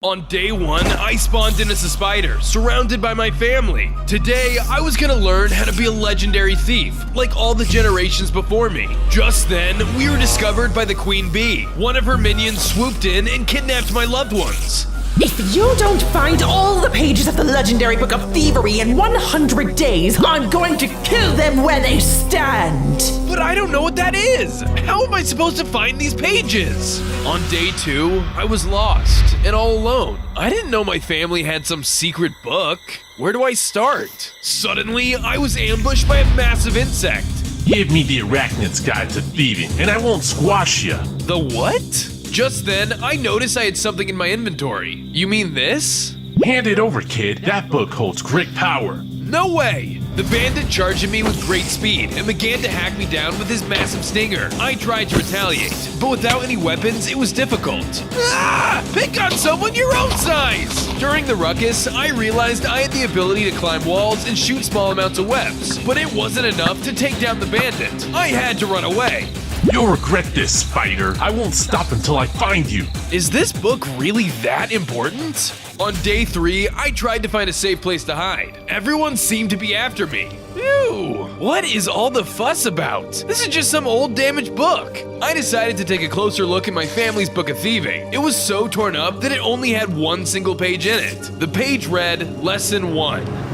On day 1, I spawned in as a spider, surrounded by my family. Today, I was gonna learn how to be a legendary thief, like all the generations before me. Just then, we were discovered by the Queen Bee. One of her minions swooped in and kidnapped my loved ones. If you don't find all the pages of the legendary book of thievery in 100 days, I'm going to kill them where they stand! But I don't know what that is! How am I supposed to find these pages? On day 2, I was lost and all alone. I didn't know my family had some secret book. Where do I start? Suddenly, I was ambushed by a massive insect. Give me the Arachnid's Guide to Thieving, and I won't squash ya. The what? Just then, I noticed I had something in my inventory. You mean this? Hand it over, kid. That book holds great power. No way! The bandit charged at me with great speed and began to hack me down with his massive stinger. I tried to retaliate, but without any weapons, it was difficult. Ah! Pick on someone your own size! During the ruckus, I realized I had the ability to climb walls and shoot small amounts of webs, but it wasn't enough to take down the bandit. I had to run away. You'll regret this, Spider. I won't stop until I find you. Is this book really that important? On day 3, I tried to find a safe place to hide. Everyone seemed to be after me. Ew! What is all the fuss about? This is just some old damaged book. I decided to take a closer look at my family's book of thieving. It was so torn up that it only had one single page in it. The page read, Lesson 1.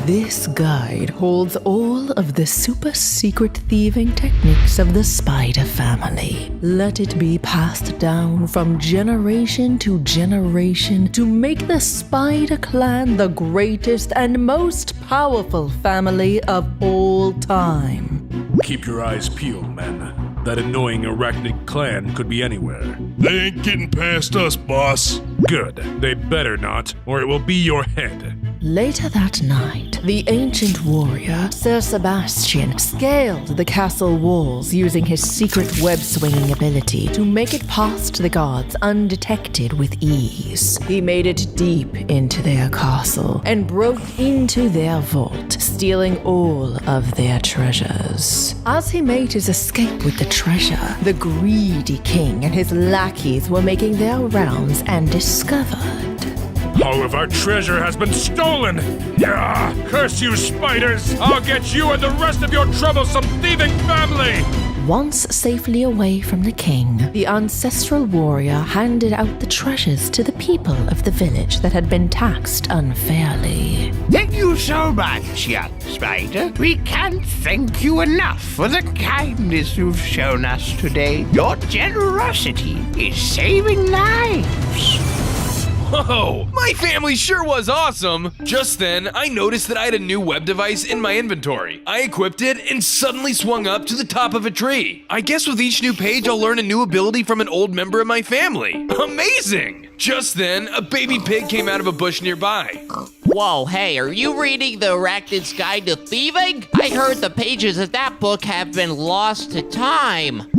This guide holds all of the super secret thieving techniques of the spider family. Let it be passed down from generation to generation to make the spider clan the greatest and most powerful family of all time. Keep your eyes peeled, men. That annoying arachnid clan could be anywhere. They ain't getting past us, boss. Good. They better not, or it will be your head. Later that night, the ancient warrior, Sir Sebastian, scaled the castle walls using his secret web-swinging ability to make it past the guards undetected with ease. He made it deep into their castle and broke into their vault, stealing all of their treasures. As he made his escape with the treasure, the greedy king and his lackeys were making their rounds and discovered all of our treasure has been stolen! Yeah! Curse you, spiders! I'll get you and the rest of your troublesome thieving family! Once safely away from the king, the ancestral warrior handed out the treasures to the people of the village that had been taxed unfairly. Thank you so much, young spider. We can't thank you enough for the kindness you've shown us today. Your generosity is saving lives. Whoa, my family sure was awesome! Just then, I noticed that I had a new web device in my inventory. I equipped it and suddenly swung up to the top of a tree. I guess with each new page, I'll learn a new ability from an old member of my family. Amazing! Just then, a baby pig came out of a bush nearby. Whoa, hey, are you reading the Arachnid's Guide to Thieving? I heard the pages of that book have been lost to time.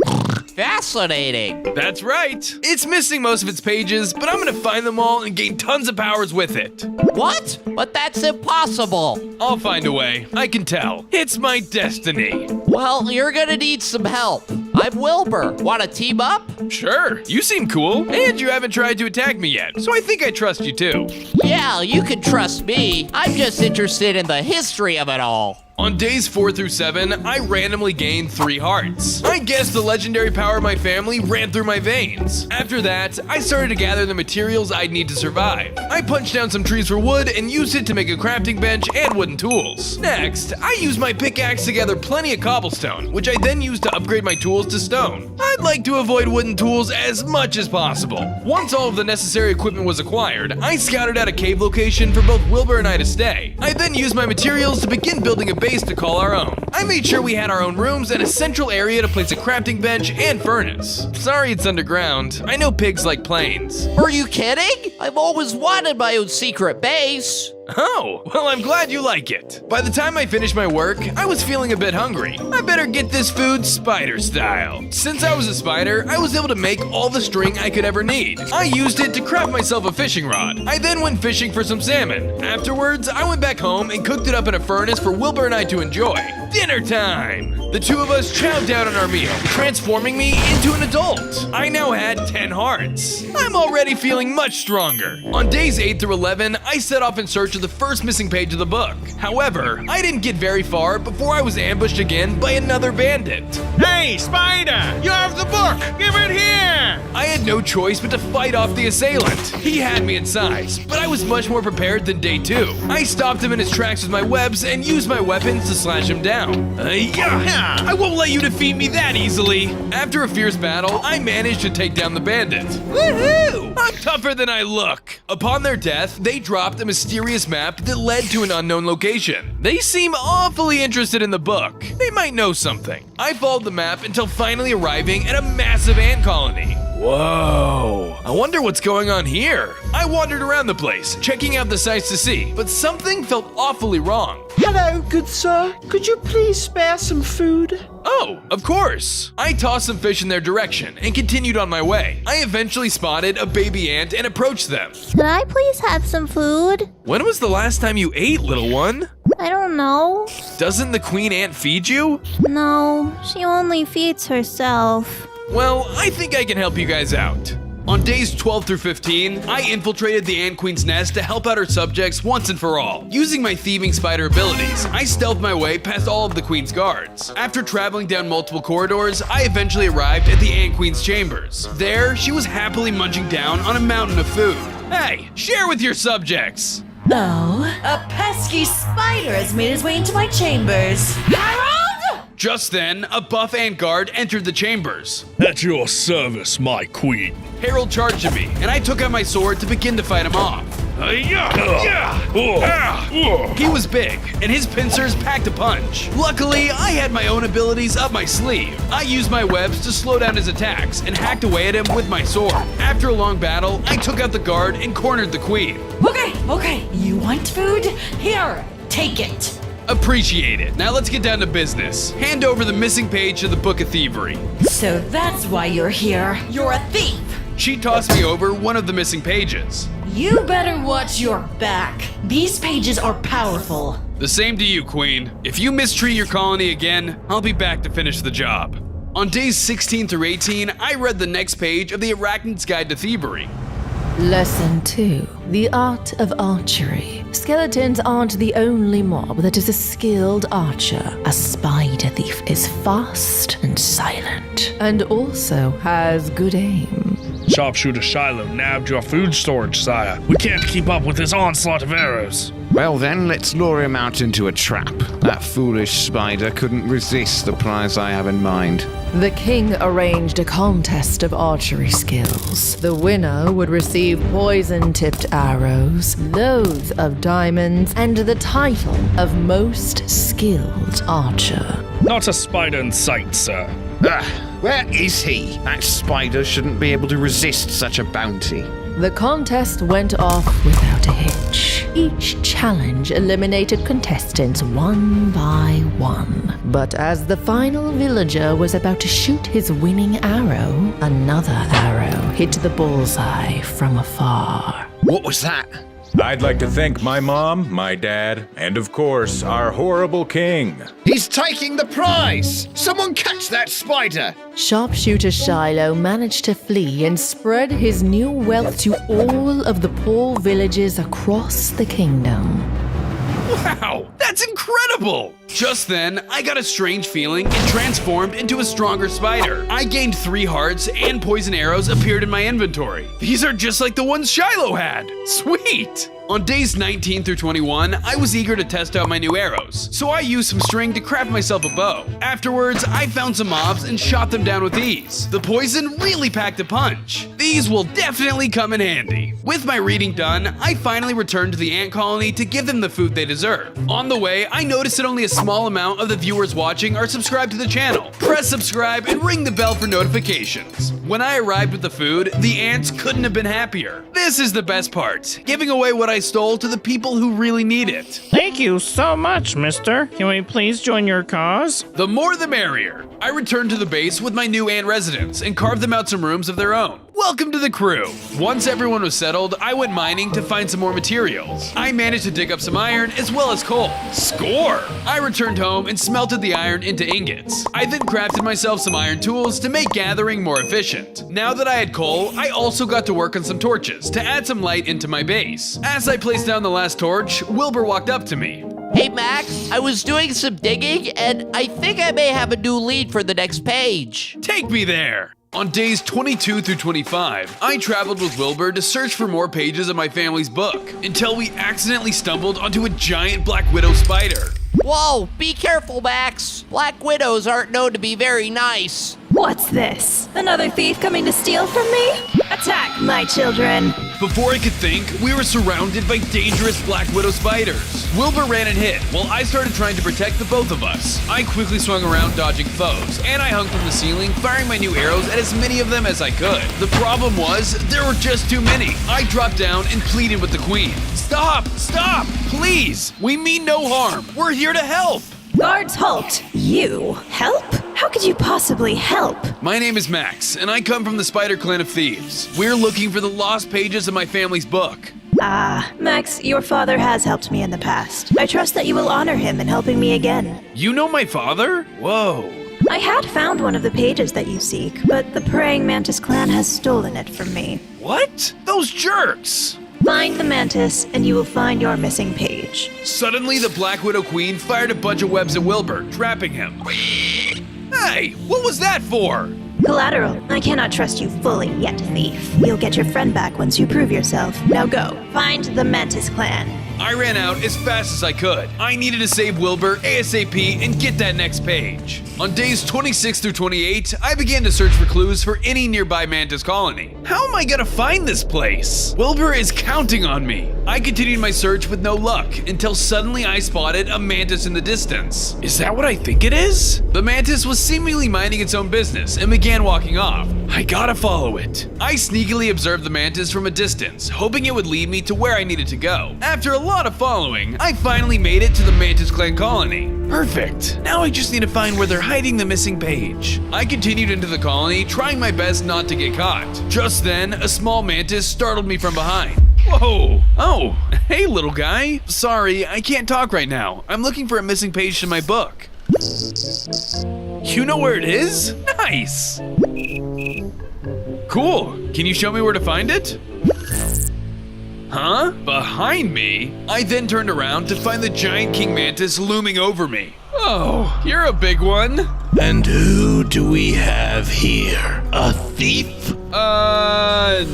Fascinating. That's right. It's missing most of its pages, but I'm gonna find them all and gain tons of powers with it. What? But that's impossible. I'll find a way. I can tell. It's my destiny. Well, you're gonna need some help. I'm Wilbur. Wanna team up? Sure. You seem cool, and you haven't tried to attack me yet, so I think I trust you too. Yeah, you can trust me. I'm just interested in the history of it all. On days 4 through 7, I randomly gained 3 hearts. I guess the legendary power of my family ran through my veins. After that, I started to gather the materials I'd need to survive. I punched down some trees for wood and used it to make a crafting bench and wooden tools. Next, I used my pickaxe to gather plenty of cobblestone, which I then used to upgrade my tools to stone. I'd like to avoid wooden tools as much as possible. Once all of the necessary equipment was acquired, I scouted out a cave location for both Wilbur and I to stay. I then used my materials to begin building a base to call our own. I made sure we had our own rooms and a central area to place a crafting bench and furnace. Sorry it's underground. I know pigs like planes. Are you kidding? I've always wanted my own secret base. Oh, well, I'm glad you like it. By the time I finished my work, I was feeling a bit hungry. I better get this food spider style. Since I was a spider, I was able to make all the string I could ever need. I used it to craft myself a fishing rod. I then went fishing for some salmon. Afterwards, I went back home and cooked it up in a furnace for Wilbur and I to enjoy. Dinner time! The two of us chowed down on our meal, transforming me into an adult. I now had 10 hearts. I'm already feeling much stronger. On days 8 through 11, I set off in search of the first missing page of the book. However, I didn't get very far before I was ambushed again by another bandit. Hey, Spider! You have the book! Give it here! I had no choice but to fight off the assailant. He had me in size, but I was much more prepared than day 2. I stopped him in his tracks with my webs and used my weapons to slash him down. I won't let you defeat me that easily. After a fierce battle, I managed to take down the bandit. Woohoo! I'm tougher than I look. Upon their death, they dropped a mysterious map that led to an unknown location. They seem awfully interested in the book. They might know something. I followed the map until finally arriving at a massive ant colony. Whoa, I wonder what's going on here. I wandered around the place, checking out the sights to see, but something felt awfully wrong. Hello, good sir. Could you please spare some food? Oh, of course. I tossed some fish in their direction and continued on my way. I eventually spotted a baby ant and approached them. Could I please have some food? When was the last time you ate, little one? I don't know. Doesn't the queen ant feed you? No, she only feeds herself. Well, I think I can help you guys out. On days 12 through 15, I infiltrated the Ant Queen's nest to help out her subjects once and for all. Using my thieving spider abilities, I stealthed my way past all of the Queen's guards. After traveling down multiple corridors, I eventually arrived at the Ant Queen's chambers. There, she was happily munching down on a mountain of food. Hey, share with your subjects! Oh, a pesky spider has made his way into my chambers. Harold! Just then, a buff ant guard entered the chambers. At your service, my queen. Harold charged at me, and I took out my sword to begin to fight him off. He was big, and his pincers packed a punch. Luckily, I had my own abilities up my sleeve. I used my webs to slow down his attacks and hacked away at him with my sword. After a long battle, I took out the guard and cornered the queen. Okay, you want food? Here, take it. Appreciate it. Now let's get down to business. Hand over the missing page to the Book of Thievery. So that's why you're here. You're a thief. She tossed me over one of the missing pages. You better watch your back. These pages are powerful. The same to you, Queen. If you mistreat your colony again, I'll be back to finish the job. On days 16 through 18, I read the next page of the Arachnid's Guide to Thievery. Lesson 2. The Art of Archery. Skeletons aren't the only mob that is a skilled archer. A spider thief is fast and silent, and also has good aim. Sharpshooter Shiloh nabbed your food storage, sire. We can't keep up with this onslaught of arrows. Well then, let's lure him out into a trap. That foolish spider couldn't resist the prize I have in mind. The king arranged a contest of archery skills. The winner would receive poison-tipped arrows, loads of diamonds, and the title of most skilled archer. Not a spider in sight, sir. Where is he? That spider shouldn't be able to resist such a bounty. The contest went off without a hitch. Each challenge eliminated contestants one by one. But as the final villager was about to shoot his winning arrow, another arrow hit the bullseye from afar. What was that? I'd like to thank my mom, my dad, and of course, our horrible king. He's taking the prize! Someone catch that spider! Sharpshooter Shiloh managed to flee and spread his new wealth to all of the poor villages across the kingdom. Wow, that's incredible! Just then, I got a strange feeling and transformed into a stronger spider. I gained 3 hearts and poison arrows appeared in my inventory. These are just like the ones Shiloh had. Sweet! On days 19 through 21, I was eager to test out my new arrows, so I used some string to craft myself a bow. Afterwards, I found some mobs and shot them down with ease. The poison really packed a punch. These will definitely come in handy. With my reading done, I finally returned to the ant colony to give them the food they deserve. On the way, I noticed that only a small amount of the viewers watching are subscribed to the channel. Press subscribe and ring the bell for notifications. When I arrived with the food, the ants couldn't have been happier. This is the best part, giving away what I stole to the people who really need it. Thank you so much, mister. Can we please join your cause? The more the merrier. I returned to the base with my new ant residents and carved them out some rooms of their own. Welcome to the crew. Once everyone was settled, I went mining to find some more materials. I managed to dig up some iron as well as coal. Score! I returned home and smelted the iron into ingots. I then crafted myself some iron tools to make gathering more efficient. Now that I had coal, I also got to work on some torches to add some light into my base. As I placed down the last torch, Wilbur walked up to me. Hey, Max, I was doing some digging, and I think I may have a new lead for the next page. Take me there! On days 22 through 25, I traveled with Wilbur to search for more pages of my family's book, until we accidentally stumbled onto a giant black widow spider. Whoa, be careful, Max. Black widows aren't known to be very nice. What's this? Another thief coming to steal from me? Attack, my children! Before I could think, we were surrounded by dangerous black widow spiders. Wilbur ran and hid, while I started trying to protect the both of us. I quickly swung around dodging foes, and I hung from the ceiling, firing my new arrows at as many of them as I could. The problem was, there were just too many. I dropped down and pleaded with the queen. Stop! Stop! Please! We mean no harm. We're here to help! Guards, halt! You help? How could you possibly help? My name is Max, and I come from the Spider Clan of Thieves. We're looking for the lost pages of my family's book. Ah, Max, your father has helped me in the past. I trust that you will honor him in helping me again. You know my father? Whoa. I had found one of the pages that you seek, but the Praying Mantis clan has stolen it from me. What? Those jerks! Find the mantis, and you will find your missing page. Suddenly, the Black Widow Queen fired a bunch of webs at Wilbur, trapping him. Hey, what was that for? Collateral. I cannot trust you fully yet, thief. You'll get your friend back once you prove yourself. Now go. Find the Mantis clan. I ran out as fast as I could. I needed to save Wilbur ASAP and get that next page. On days 26 through 28, I began to search for clues for any nearby Mantis colony. How am I gonna find this place? Wilbur is counting on me. I continued my search with no luck until suddenly I spotted a mantis in the distance. Is that what I think it is? The mantis was seemingly minding its own business and began walking off. I gotta follow it. I sneakily observed the mantis from a distance, hoping it would lead me to where I needed to go. After a lot of following, I finally made it to the Mantis Clan colony. Perfect. Now I just need to find where they're hiding the missing page. I continued into the colony, trying my best not to get caught. Just then, a small mantis startled me from behind. Whoa! Oh, hey little guy. Sorry, I can't talk right now. I'm looking for a missing page to my book. You know where it is? Nice! Cool. Can you show me where to find it? Huh? Behind me? I then turned around to find the giant king mantis looming over me. Oh, you're a big one. And who do we have here? A thief? No.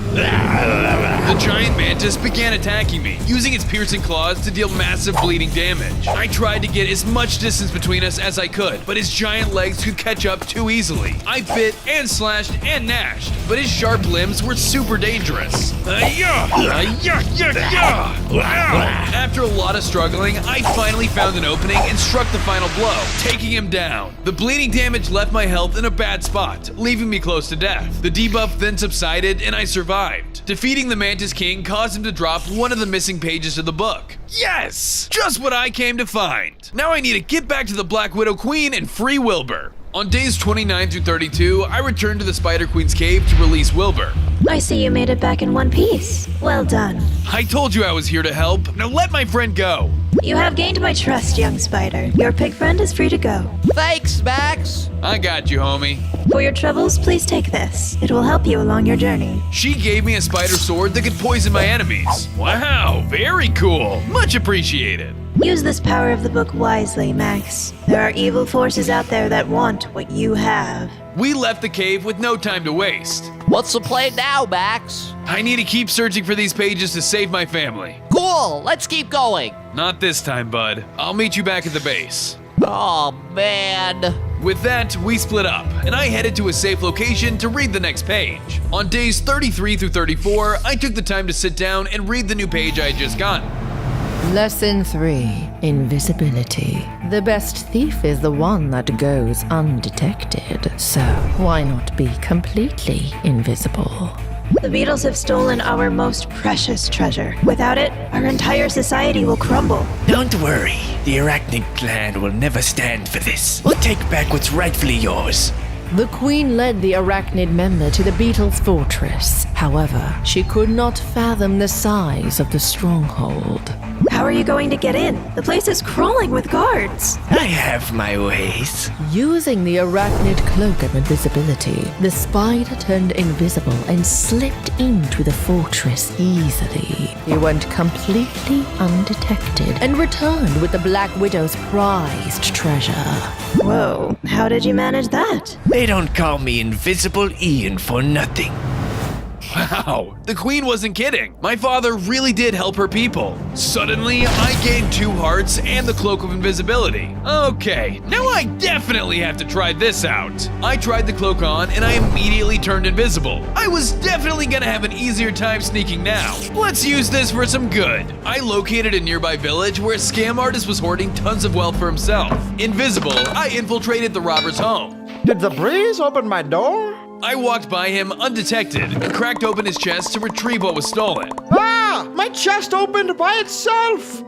The giant mantis began attacking me, using its piercing claws to deal massive bleeding damage. I tried to get as much distance between us as I could, but his giant legs could catch up too easily. I bit and slashed and gnashed, but his sharp limbs were super dangerous. After a lot of struggling, I finally found an opening and struck the final blow, taking him down. The bleeding damage left my health in a bad spot, leaving me close to death. The debuff then subsided and I survived. Defeating the Mantis King caused him to drop one of the missing pages of the book. Yes! Just what I came to find. Now I need to get back to the Black Widow Queen and free Wilbur. On days 29 through 32, I returned to the Spider Queen's cave to release Wilbur. I see you made it back in one piece. Well done. I told you I was here to help. Now let my friend go. You have gained my trust, young spider. Your pig friend is free to go. Thanks, Max. I got you, homie. For your troubles, please take this. It will help you along your journey. She gave me a spider sword that could poison my enemies. Wow, very cool. Much appreciated. Use this power of the book wisely, Max. There are evil forces out there that want what you have. We left the cave with no time to waste. What's the plan now, Max? I need to keep searching for these pages to save my family. Cool, let's keep going. Not this time, bud. I'll meet you back at the base. Oh, man. With that, we split up, and I headed to a safe location to read the next page. On days 33 through 34, I took the time to sit down and read the new page I had just gotten. Lesson 3. Invisibility. The best thief is the one that goes undetected, so why not be completely invisible? The beetles have stolen our most precious treasure. Without it, our entire society will crumble. Don't worry. The Arachnid clan will never stand for this. We'll take back what's rightfully yours. The queen led the Arachnid member to the beetle's fortress. However, she could not fathom the size of the stronghold. How are you going to get in? The place is crawling with guards. I have my ways. Using the Arachnid cloak of invisibility, the spider turned invisible and slipped into the fortress easily. He went completely undetected and returned with the Black Widow's prized treasure. Whoa, how did you manage that? They don't call me Invisible Ian for nothing. Wow, the queen wasn't kidding. My father really did help her people. Suddenly, I gained 2 hearts and the cloak of invisibility. Okay, now I definitely have to try this out. I tried the cloak on and I immediately turned invisible. I was definitely gonna have an easier time sneaking now. Let's use this for some good. I located a nearby village where a scam artist was hoarding tons of wealth for himself. Invisible, I infiltrated the robber's home. Did the breeze open my door? I walked by him undetected and cracked open his chest to retrieve what was stolen. Ah! My chest opened by itself!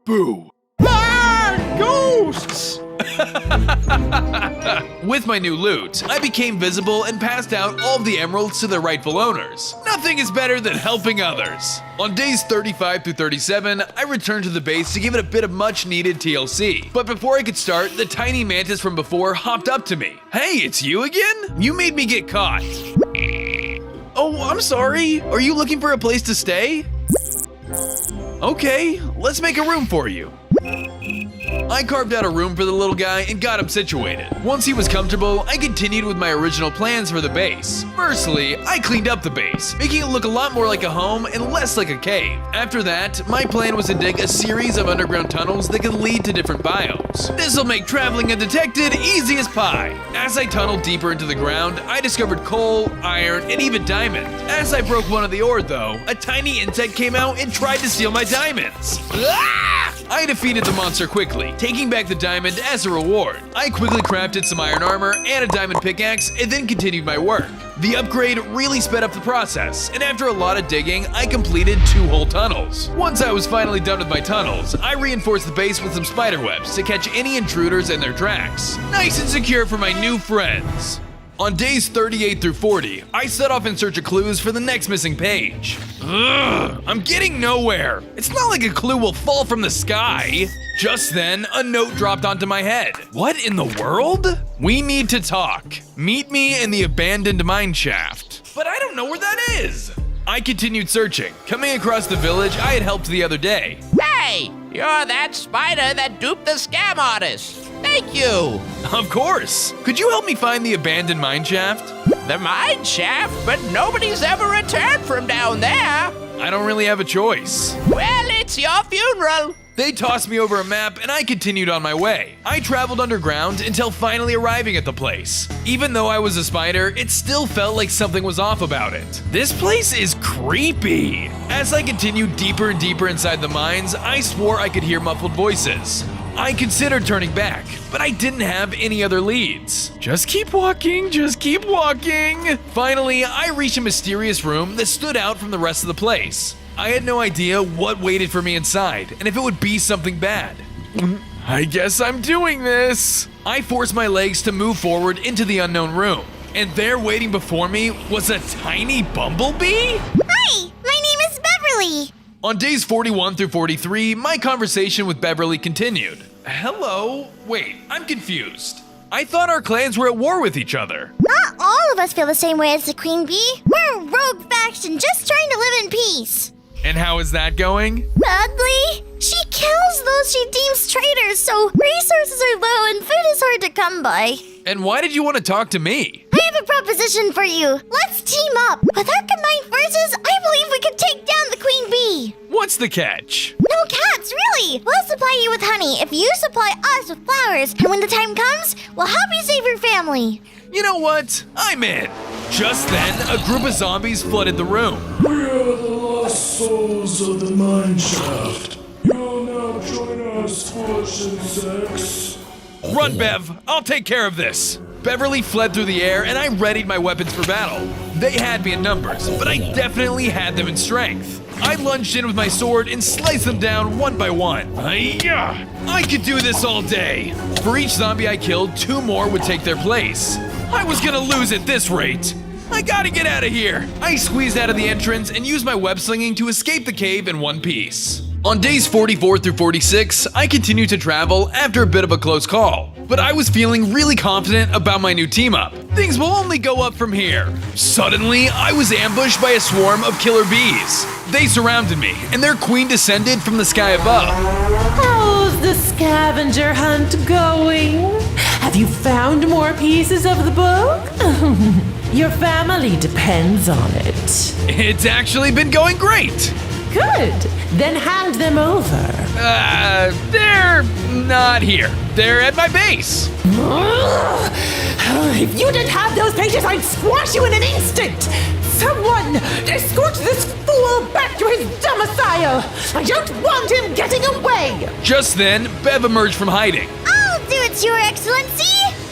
Boo. Ah! Ghosts! With my new loot, I became visible and passed out all of the emeralds to their rightful owners. Nothing is better than helping others. On days 35 through 37, I returned to the base to give it a bit of much needed TLC. But before I could start, the tiny mantis from before hopped up to me. Hey, it's you again? You made me get caught. Oh, I'm sorry. Are you looking for a place to stay? Okay, let's make a room for you. I carved out a room for the little guy and got him situated. Once he was comfortable, I continued with my original plans for the base. Firstly, I cleaned up the base, making it look a lot more like a home and less like a cave. After that, my plan was to dig a series of underground tunnels that could lead to different biomes. This'll make traveling undetected easy as pie. As I tunneled deeper into the ground, I discovered coal, iron, and even diamond. As I broke one of the ore though, a tiny insect came out and tried to steal my diamonds. Ah! I defeated the monster quickly, taking back the diamond as a reward. I quickly crafted some iron armor and a diamond pickaxe and then continued my work. The upgrade really sped up the process, and after a lot of digging, I completed 2 whole tunnels. Once I was finally done with my tunnels, I reinforced the base with some spider webs to catch any intruders and their tracks. Nice and secure for my new friends. On days 38 through 40, I set off in search of clues for the next missing page. Ugh, I'm getting nowhere. It's not like a clue will fall from the sky. Just then, a note dropped onto my head. What in the world? We need to talk. Meet me in the abandoned mine shaft. But I don't know where that is. I continued searching, coming across the village I had helped the other day. Hey, you're that spider that duped the scam artist. Thank you. Of course. Could you help me find the abandoned mine shaft? The mine shaft? But nobody's ever returned from down there. I don't really have a choice. Well, it's your funeral. They tossed me over a map and I continued on my way. I traveled underground until finally arriving at the place. Even though I was a spider, it still felt like something was off about it. This place is creepy. As I continued deeper and deeper inside the mines, I swore I could hear muffled voices. I considered turning back, but I didn't have any other leads. Just keep walking, just keep walking. Finally, I reached a mysterious room that stood out from the rest of the place. I had no idea what waited for me inside, and if it would be something bad. I guess I'm doing this. I forced my legs to move forward into the unknown room, and there waiting before me was a tiny bumblebee? Hi, my name is Beverly. On days 41 through 43, my conversation with Beverly continued. Hello? Wait, I'm confused. I thought our clans were at war with each other. Not all of us feel the same way as the Queen Bee. We're a rogue faction just trying to live in peace. And how is that going? Badly. She kills those she deems traitors, so resources are low and food is hard to come by. And why did you want to talk to me? I have a proposition for you. Let's team up. With our combined forces, I believe we could take down the Queen Bee. What's the catch? No catch, really. We'll supply you with honey if you supply us with flowers. And when the time comes, we'll help you save your family. You know what? I'm in. Just then, a group of zombies flooded the room. We're the lost souls of the mineshaft. You'll now join us, foolish insects. Run, Bev! I'll take care of this! Beverly fled through the air and I readied my weapons for battle. They had me in numbers, but I definitely had them in strength. I lunged in with my sword and sliced them down one by one. Hi-ya! I could do this all day. For each zombie I killed, 2 more would take their place. I was gonna lose at this rate. I gotta get out of here. I squeezed out of the entrance and used my web slinging to escape the cave in one piece. On days 44 through 46, I continued to travel after a bit of a close call. But I was feeling really confident about my new team up. Things will only go up from here. Suddenly, I was ambushed by a swarm of killer bees. They surrounded me, and their queen descended from the sky above. How's the scavenger hunt going? Have you found more pieces of the book? Your family depends on it. It's actually been going great. Good. Then hand them over. They're not here. They're at my base. If you didn't have those pages, I'd squash you in an instant. Someone escort this fool back to his domicile. I don't want him getting away. Just then, Bev emerged from hiding. I'll do it, Your Excellency.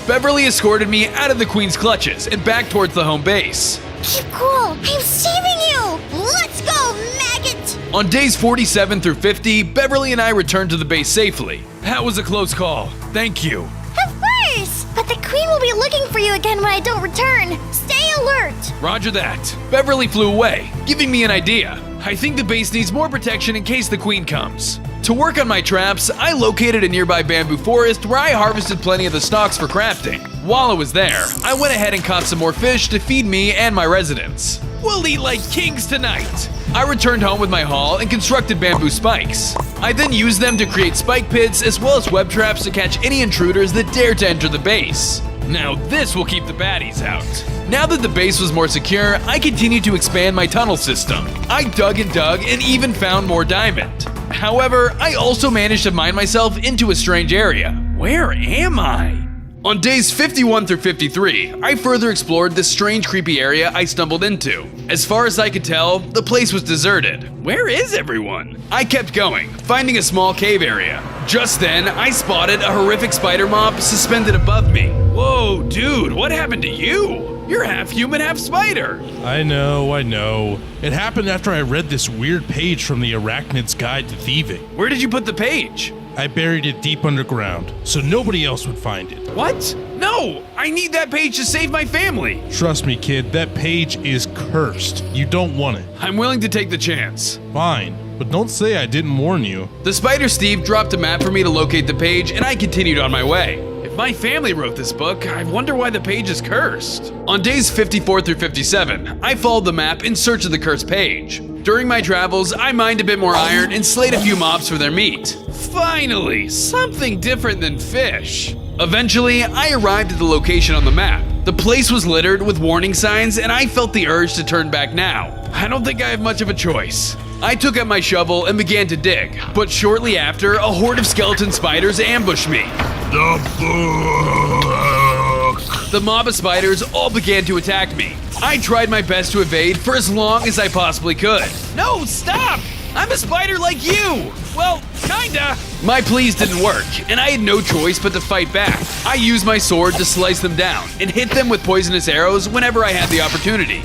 Beverly escorted me out of the queen's clutches and back towards the home base. Keep cool. I'm saving you. Let's go, maggot. On days 47 through 50, Beverly and I returned to the base safely. That was a close call. Thank you. Of course. But the queen will be looking for you again when I don't return. Stay alert. Roger that. Beverly flew away, giving me an idea. I think the base needs more protection in case the queen comes. To work on my traps, I located a nearby bamboo forest where I harvested plenty of the stalks for crafting. While I was there, I went ahead and caught some more fish to feed me and my residents. We'll eat like kings tonight! I returned home with my haul and constructed bamboo spikes. I then used them to create spike pits as well as web traps to catch any intruders that dare to enter the base. Now this will keep the baddies out. Now that the base was more secure, I continued to expand my tunnel system. I dug and even found more diamond. However, I also managed to mine myself into a strange area. Where am I? On days 51 through 53, I further explored this strange, creepy area I stumbled into. As far as I could tell, the place was deserted. Where is everyone? I kept going, finding a small cave area. Just then, I spotted a horrific spider mob suspended above me. Whoa, dude, what happened to you? You're half human, half spider. I know. It happened after I read this weird page from the Arachnid's Guide to Thieving. Where did you put the page? I buried it deep underground, so nobody else would find it. What? No! I need that page to save my family! Trust me, kid, that page is cursed. You don't want it. I'm willing to take the chance. Fine, but don't say I didn't warn you. The Spider Steve dropped a map for me to locate the page, and I continued on my way. If my family wrote this book, I wonder why the page is cursed. On days 54 through 57, I followed the map in search of the cursed page. During my travels, I mined a bit more iron and slayed a few mobs for their meat. Finally, something different than fish. Eventually, I arrived at the location on the map. The place was littered with warning signs, and I felt the urge to turn back now. I don't think I have much of a choice. I took up my shovel and began to dig, but shortly after, a horde of skeleton spiders ambushed me. The mob of spiders all began to attack me. I tried my best to evade for as long as I possibly could. No, stop! I'm a spider like you! Well, kinda. My pleas didn't work, and I had no choice but to fight back. I used my sword to slice them down and hit them with poisonous arrows whenever I had the opportunity.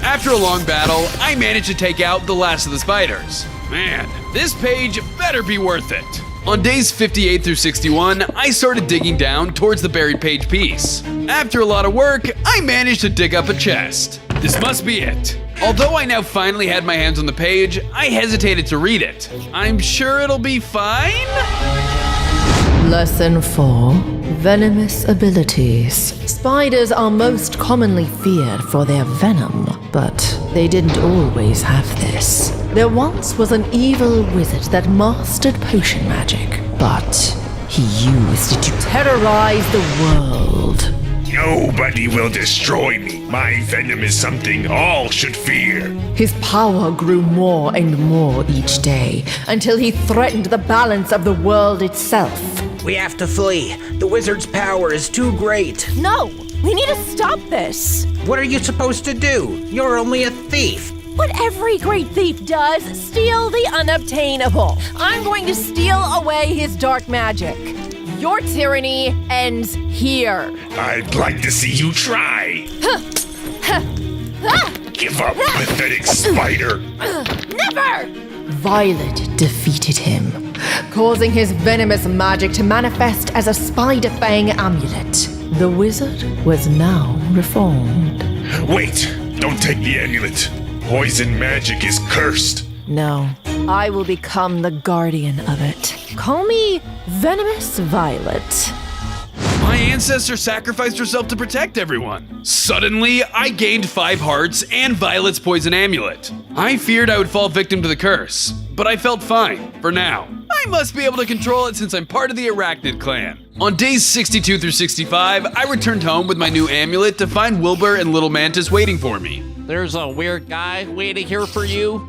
After a long battle, I managed to take out the last of the spiders. Man, this page better be worth it. On days 58 through 61, I started digging down towards the buried page piece. After a lot of work, I managed to dig up a chest. This must be it. Although I now finally had my hands on the page, I hesitated to read it. I'm sure it'll be fine? Lesson 4. Venomous abilities. Spiders are most commonly feared for their venom, but they didn't always have this. There once was an evil wizard that mastered potion magic, but he used it to terrorize the world. Nobody will destroy me. My venom is something all should fear. His power grew more and more each day, until he threatened the balance of the world itself. We have to flee. The wizard's power is too great. No, we need to stop this. What are you supposed to do? You're only a thief. What every great thief does, steal the unobtainable. I'm going to steal away his dark magic. Your tyranny ends here. I'd like to see you try. Give up, pathetic spider. Never! Violet defeated him, causing his venomous magic to manifest as a spider fang amulet. The wizard was now reformed. Wait, don't take the amulet. Poison magic is cursed. No, I will become the guardian of it. Call me Venomous Violet. My ancestor sacrificed herself to protect everyone. Suddenly, I gained 5 hearts and Violet's poison amulet. I feared I would fall victim to the curse, but I felt fine, for now. I must be able to control it since I'm part of the Arachnid clan. On days 62 through 65, I returned home with my new amulet to find Wilbur and Little Mantis waiting for me. There's a weird guy waiting here for you.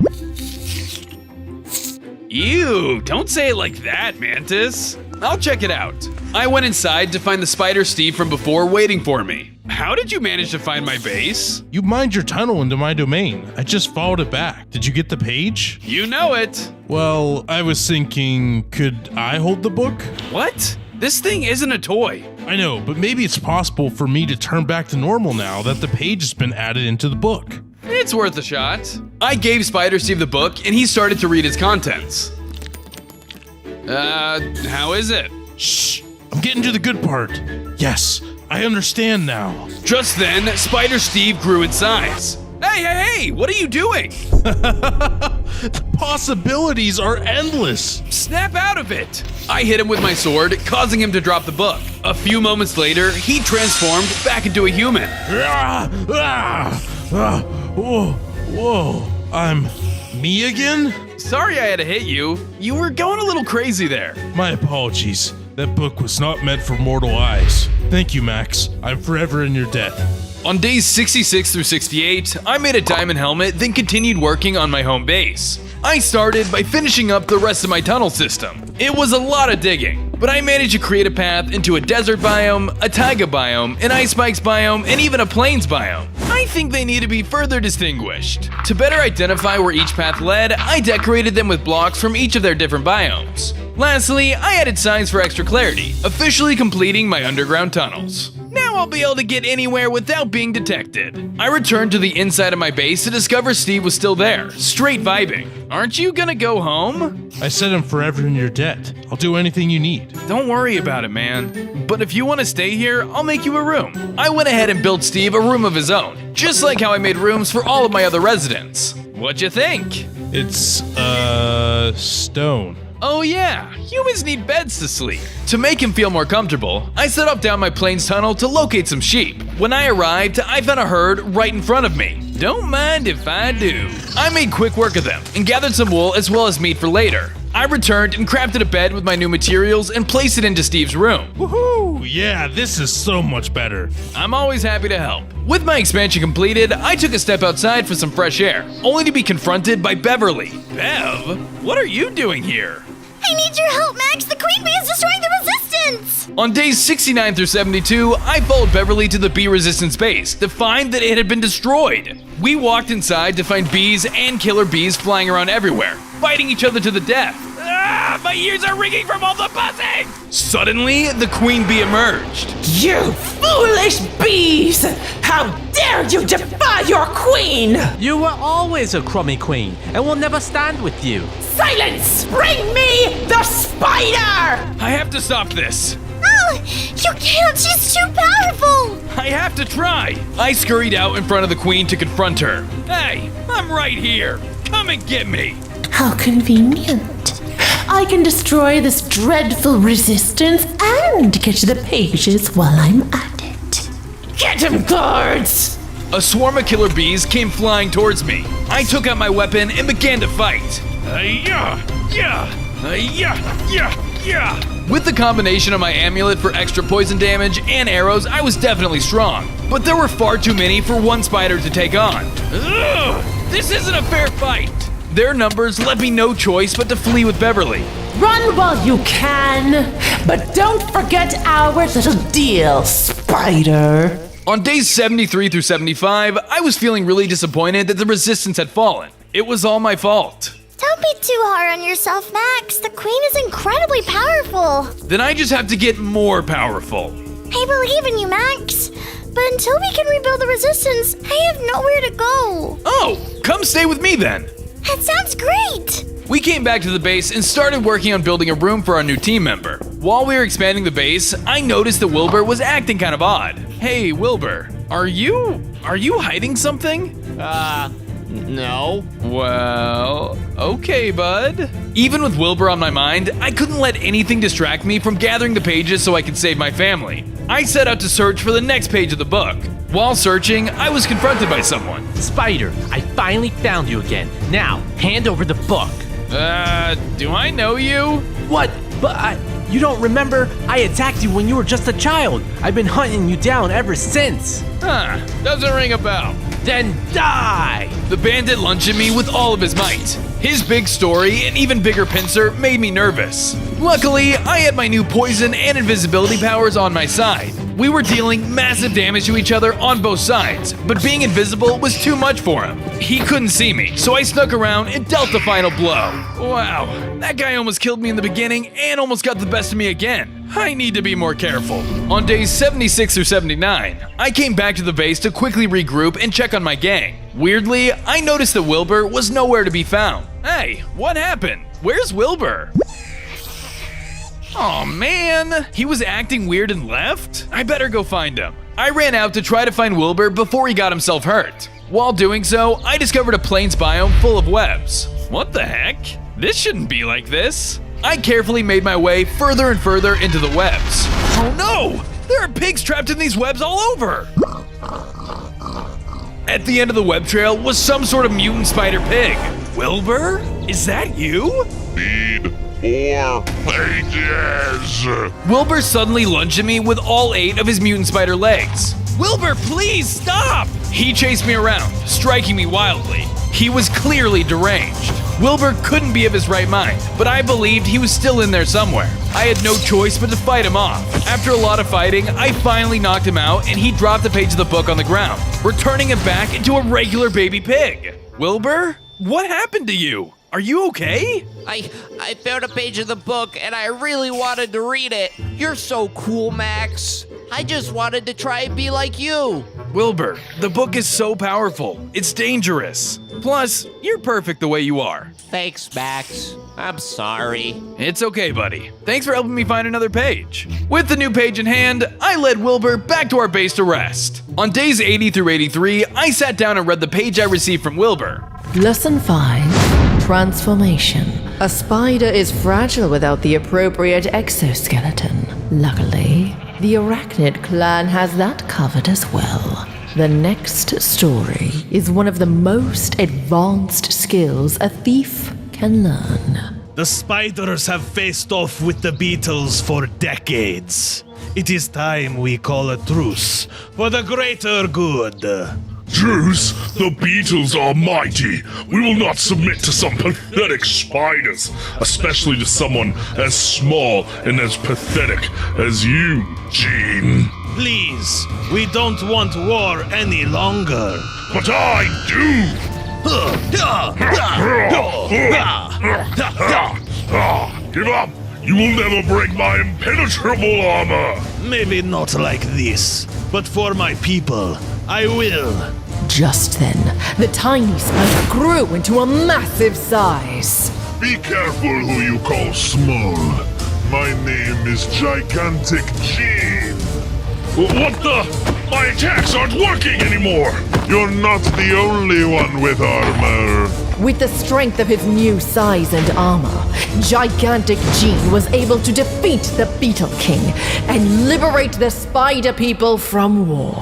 Ew, don't say it like that, Mantis. I'll check it out. I went inside to find the spider Steve from before waiting for me. How did you manage to find my base? You mined your tunnel into my domain. I just followed it back. Did you get the page? You know it. Well, I was thinking, could I hold the book? What? This thing isn't a toy. I know, but maybe it's possible for me to turn back to normal now that the page has been added into the book. It's worth a shot. I gave Spider Steve the book and he started to read its contents. How is it? Shh, I'm getting to the good part. Yes, I understand now. Just then, Spider Steve grew in size. Hey, what are you doing? The possibilities are endless. Snap out of it. I hit him with my sword, causing him to drop the book. A few moments later, he transformed back into a human. Whoa, I'm me again? Sorry I had to hit you. You were going a little crazy there. My apologies. That book was not meant for mortal eyes. Thank you, Max. I'm forever in your debt. On days 66 through 68, I made a diamond helmet, then continued working on my home base. I started by finishing up the rest of my tunnel system. It was a lot of digging, but I managed to create a path into a desert biome, a taiga biome, an ice spikes biome, and even a plains biome. I think they need to be further distinguished. To better identify where each path led, I decorated them with blocks from each of their different biomes. Lastly, I added signs for extra clarity, officially completing my underground tunnels. Now I'll be able to get anywhere without being detected. I returned to the inside of my base to discover Steve was still there, straight vibing. Aren't you gonna go home? I said I'm forever in your debt. I'll do anything you need. Don't worry about it, man. But if you want to stay here, I'll make you a room. I went ahead and built Steve a room of his own, just like how I made rooms for all of my other residents. What'd you think? It's, stone. Oh yeah, humans need beds to sleep. To make him feel more comfortable, I set up down my plains tunnel to locate some sheep. When I arrived, I found a herd right in front of me. Don't mind if I do. I made quick work of them and gathered some wool as well as meat for later. I returned and crafted a bed with my new materials and placed it into Steve's room. Woohoo! Yeah, this is so much better. I'm always happy to help. With my expansion completed, I took a step outside for some fresh air, only to be confronted by Beverly. Bev? What are you doing here? I need your help, Max! The queen bee is destroying the resistance! On days 69 through 72, I followed Beverly to the bee resistance base to find that it had been destroyed. We walked inside to find bees and killer bees flying around everywhere, fighting each other to the death. Ah, my ears are ringing from all the buzzing! Suddenly, the queen bee emerged. You foolish bees! How dare you defy your queen! You were always a crummy queen, and we'll never stand with you. Silence! Bring me the spider! I have to stop this. Oh, you can't! She's too powerful! I have to try. I scurried out in front of the queen to confront her. Hey, I'm right here. Come and get me. How convenient. I can destroy this dreadful resistance and get to the pages while I'm at it. Get him, guards! A swarm of killer bees came flying towards me. I took out my weapon and began to fight. With the combination of my amulet for extra poison damage and arrows, I was definitely strong. But there were far too many for one spider to take on. Ugh, this isn't a fair fight. Their numbers left me no choice but to flee with Beverly. Run while you can, but don't forget our little deal, Spider. On days 73 through 75, I was feeling really disappointed that the resistance had fallen. It was all my fault. Don't be too hard on yourself, Max. The queen is incredibly powerful. Then I just have to get more powerful. I believe in you, Max. But until we can rebuild the resistance, I have nowhere to go. Oh, come stay with me then. That sounds great. We came back to the base and started working on building a room for our new team member. While we were expanding the base, I noticed that Wilbur was acting kind of odd. Hey, Wilbur, are you hiding something? No. Well, okay, bud. Even with Wilbur on my mind, I couldn't let anything distract me from gathering the pages so I could save my family. I set out to search for the next page of the book. While searching, I was confronted by someone. Spider, I finally found you again. Now, hand over the book. Do I know you? What? But you don't remember? I attacked you when you were just a child. I've been hunting you down ever since. Doesn't ring a bell. Then die! The bandit lunged at me with all of his might. His big story and even bigger pincer made me nervous. Luckily, I had my new poison and invisibility powers on my side. We were dealing massive damage to each other on both sides, but being invisible was too much for him. He couldn't see me, so I snuck around and dealt the final blow. Wow, that guy almost killed me in the beginning and almost got the best of me again. I need to be more careful. On days 76 through 79, I came back to the base to quickly regroup and check on my gang. Weirdly, I noticed that Wilbur was nowhere to be found. Hey, what happened? Where's Wilbur? Aw, man, he was acting weird and left? I better go find him. I ran out to try to find Wilbur before he got himself hurt. While doing so, I discovered a plains biome full of webs. What the heck? This shouldn't be like this. I carefully made my way further and further into the webs. Oh no! There are pigs trapped in these webs all over! At the end of the web trail was some sort of mutant spider pig. Wilbur? Is that you? Need more pages. Wilbur suddenly lunged at me with all 8 of his mutant spider legs. Wilbur, please stop! He chased me around, striking me wildly. He was clearly deranged. Wilbur couldn't be of his right mind, but I believed he was still in there somewhere. I had no choice but to fight him off. After a lot of fighting, I finally knocked him out and he dropped the page of the book on the ground, returning him back into a regular baby pig. Wilbur, what happened to you? Are you okay? I found a page of the book and I really wanted to read it. You're so cool, Max. I just wanted to try and be like you. Wilbur, the book is so powerful. It's dangerous. Plus, you're perfect the way you are. Thanks, Max. I'm sorry. It's okay, buddy. Thanks for helping me find another page. With the new page in hand, I led Wilbur back to our base to rest. On days 80 through 83, I sat down and read the page I received from Wilbur. Lesson 5. Transformation. A spider is fragile without the appropriate exoskeleton. Luckily, the Arachnid clan has that covered as well. The next story is one of the most advanced skills a thief can learn. The spiders have faced off with the beetles for decades. It is time we call a truce for the greater good. Truce? The beetles are mighty. We will not submit to some pathetic spiders, especially to someone as small and as pathetic as you, Gene. Please, we don't want war any longer. But I do! Give up! You will never break my impenetrable armor! Maybe not like this, but for my people, I will. Just then, the tiny spider grew into a massive size. Be careful who you call small. My name is Gigantic Gene. What the? My attacks aren't working anymore! You're not the only one with armor. With the strength of his new size and armor, Gigantic Gene was able to defeat the Beetle King and liberate the spider people from war.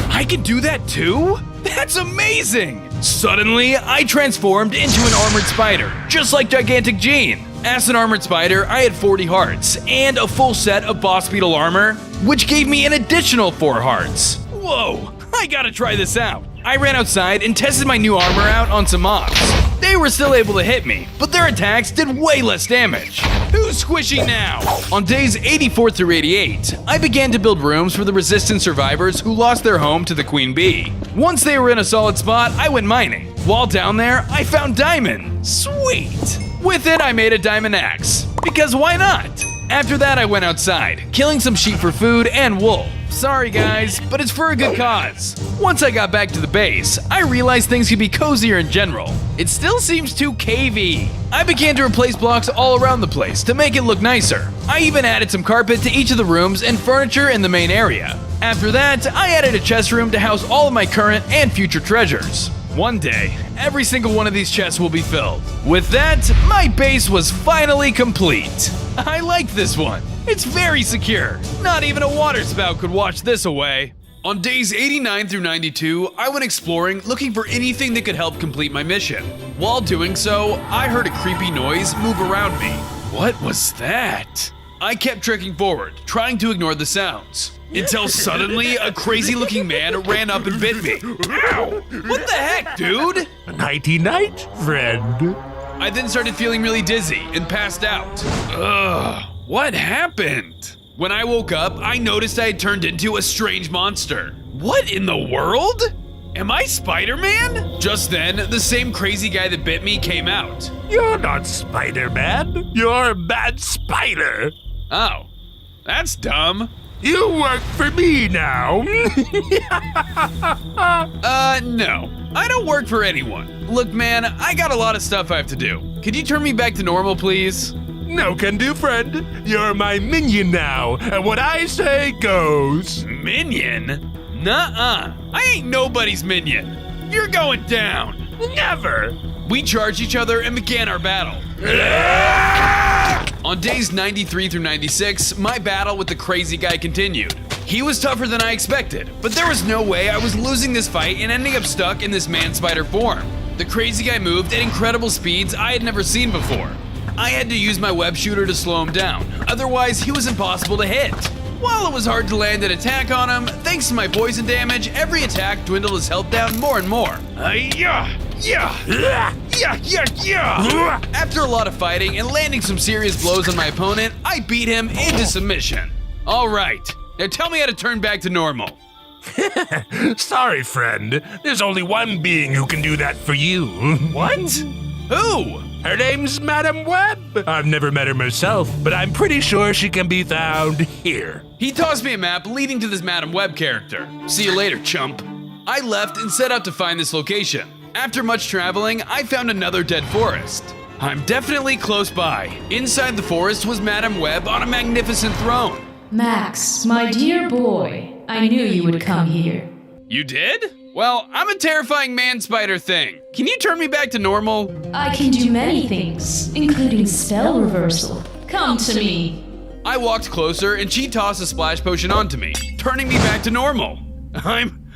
I can do that too? That's amazing! Suddenly, I transformed into an armored spider, just like Gigantic Gene. As an armored spider, I had 40 hearts and a full set of boss beetle armor, which gave me an additional 4 hearts. Whoa, I I gotta try this out. I ran outside and tested my new armor out on some mobs. They were still able to hit me, but their attacks did way less damage. Who's squishy now? On days 84 through 88, I began to build rooms for the resistance survivors who lost their home to the queen bee. Once they were in a solid spot, I went mining. While down there, I found diamond. Sweet! With it, I made a diamond axe. Because why not? After that, I went outside, killing some sheep for food and wool. Sorry guys, but it's for a good cause. Once I got back to the base, I realized things could be cozier in general. It still seems too cavey. I began to replace blocks all around the place to make it look nicer. I even added some carpet to each of the rooms and furniture in the main area. After that, I added a chest room to house all of my current and future treasures. One day, every single one of these chests will be filled. With that, my base was finally complete. I like this one. It's very secure. Not even a water spout could wash this away. On days 89 through 92, I went exploring looking for anything that could help complete my mission. While doing so, I heard a creepy noise move around me. What was that? I kept trekking forward, trying to ignore the sounds. Until suddenly, a crazy-looking man ran up and bit me. Ow! What the heck, dude? Nighty-night, friend. I then started feeling really dizzy and passed out. Ugh, what happened? When I woke up, I noticed I had turned into a strange monster. What in the world? Am I Spider-Man? Just then, the same crazy guy that bit me came out. You're not Spider-Man. You're a bad spider. Oh, that's dumb. You work for me now. No. I don't work for anyone. Look, man, I got a lot of stuff I have to do. Could you turn me back to normal, please? No can do, friend. You're my minion now, and what I say goes. Minion? Nuh-uh. I ain't nobody's minion. You're going down. Never. We charged each other and began our battle. On days 93 through 96, my battle with the crazy guy continued. He was tougher than I expected, but there was no way I was losing this fight and ending up stuck in this man-spider form. The crazy guy moved at incredible speeds I had never seen before. I had to use my web shooter to slow him down, otherwise he was impossible to hit. While it was hard to land an attack on him, thanks to my poison damage, every attack dwindled his health down more and more. After a lot of fighting and landing some serious blows on my opponent, I beat him into submission. All right, now tell me how to turn back to normal. Sorry, friend. There's only one being who can do that for you. What? Who? Her name's Madam Web. I've never met her myself, but I'm pretty sure she can be found here. He tossed me a map leading to this Madam Web character. See you later, chump. I left and set out to find this location. After much traveling, I found another dead forest. I'm definitely close by. Inside the forest was Madam Web on a magnificent throne. Max, my dear boy, I knew you would come here. You did? Well, I'm a terrifying man-spider thing. Can you turn me back to normal? I can do many things, including spell reversal. Come to me. I walked closer and she tossed a splash potion onto me, turning me back to normal. I'm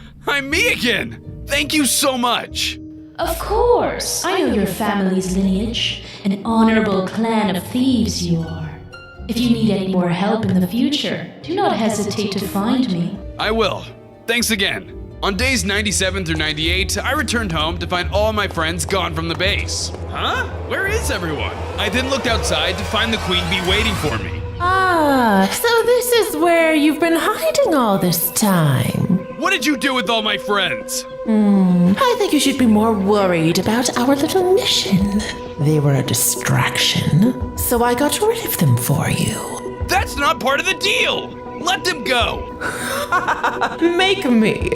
me again. Thank you so much. Of course, I know your family's lineage. An honorable clan of thieves you are. If you need any more help in the future, do not hesitate to find me. I will. Thanks again. On days 97 through 98, I returned home to find all my friends gone from the base. Huh? Where is everyone? I then looked outside to find the queen bee waiting for me. Ah, so this is where you've been hiding all this time. What did you do with all my friends? I think you should be more worried about our little mission. They were a distraction, so I got rid of them for you. That's not part of the deal! Let them go! Make me.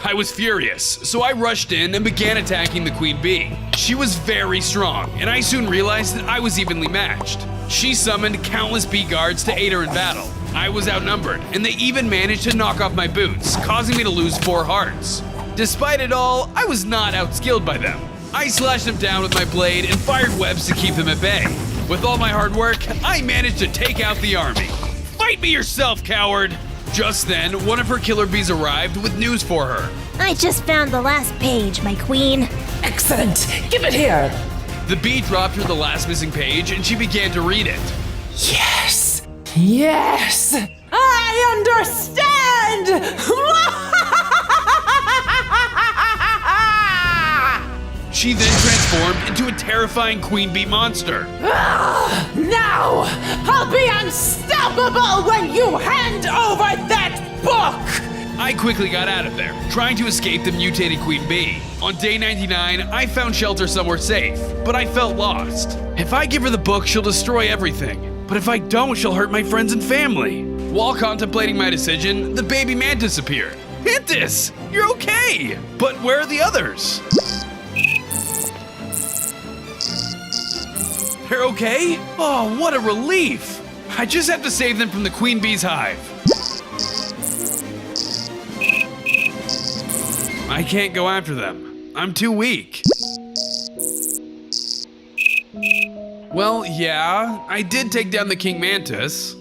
I was furious, so I rushed in and began attacking the queen bee. She was very strong, and I soon realized that I was evenly matched. She summoned countless bee guards to aid her in battle. I was outnumbered, and they even managed to knock off my boots, causing me to lose 4 hearts. Despite it all, I was not outskilled by them. I slashed them down with my blade and fired webs to keep them at bay. With all my hard work, I managed to take out the army. Fight me yourself, coward! Just then, one of her killer bees arrived with news for her. I just found the last page, my queen. Excellent! Give it here! The bee dropped her the last missing page and she began to read it. Yes! Yes! I understand! She then transformed into a terrifying queen bee monster. Now, I'll be unstoppable when you hand over that book! I quickly got out of there, trying to escape the mutated queen bee. On day 99, I found shelter somewhere safe, but I felt lost. If I give her the book, she'll destroy everything. But if I don't, she'll hurt my friends and family. While contemplating my decision, the baby mantis appeared. Mantis, you're okay! But where are the others? They're okay? Oh, what a relief! I just have to save them from the queen bee's hive. I can't go after them. I'm too weak. Well, yeah, I did take down the king mantis.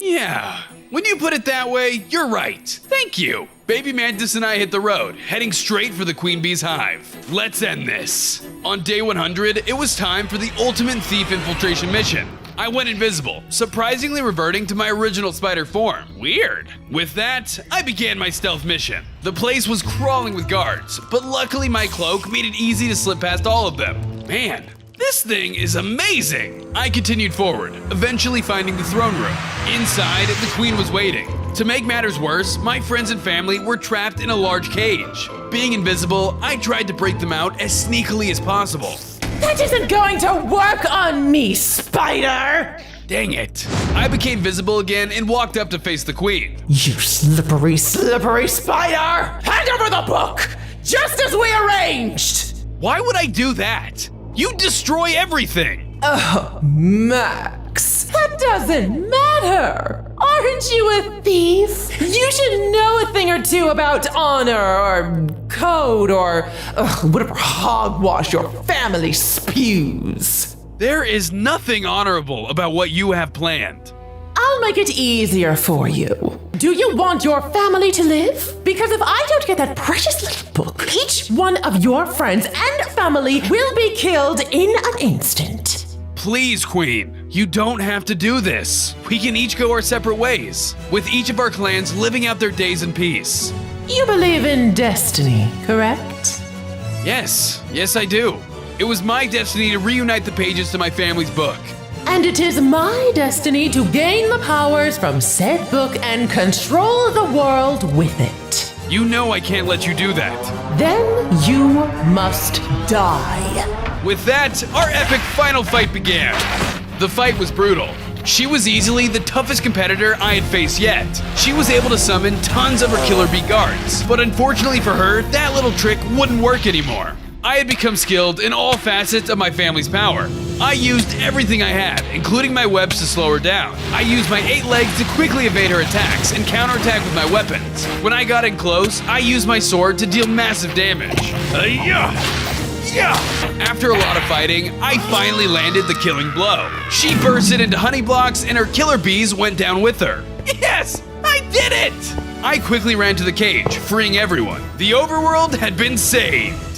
Yeah, when you put it that way, you're right. Thank you. Baby Mantis and I hit the road, heading straight for the queen bee's hive. Let's end this. On day 100, it was time for the ultimate thief infiltration mission. I went invisible, surprisingly reverting to my original spider form. Weird. With that, I began my stealth mission. The place was crawling with guards, but luckily my cloak made it easy to slip past all of them. Man, this thing is amazing! I continued forward, eventually finding the throne room. Inside, the queen was waiting. To make matters worse, my friends and family were trapped in a large cage. Being invisible, I tried to break them out as sneakily as possible. That isn't going to work on me, spider! Dang it. I became visible again and walked up to face the queen. You slippery, slippery spider! Hand over the book! Just as we arranged! Why would I do that? You destroy everything! Oh, Max, that doesn't matter! Aren't you a thief? You should know a thing or two about honor or code or whatever hogwash your family spews. There is nothing honorable about what you have planned. I'll make it easier for you. Do you want your family to live? Because if I don't get that precious little book, each one of your friends and family will be killed in an instant. Please, Queen, you don't have to do this. We can each go our separate ways, with each of our clans living out their days in peace. You believe in destiny, correct? Yes, I do. It was my destiny to reunite the pages to my family's book. And it is my destiny to gain the powers from said book and control the world with it. You know I can't let you do that. Then you must die. With that, our epic final fight began. The fight was brutal. She was easily the toughest competitor I had faced yet. She was able to summon tons of her killer bee guards, but unfortunately for her, that little trick wouldn't work anymore. I had become skilled in all facets of my family's power. I used everything I had, including my webs to slow her down. I used my 8 legs to quickly evade her attacks and counterattack with my weapons. When I got in close, I used my sword to deal massive damage. After a lot of fighting, I finally landed the killing blow. She bursted into honey blocks and her killer bees went down with her. Yes, I did it! I quickly ran to the cage, freeing everyone. The overworld had been saved.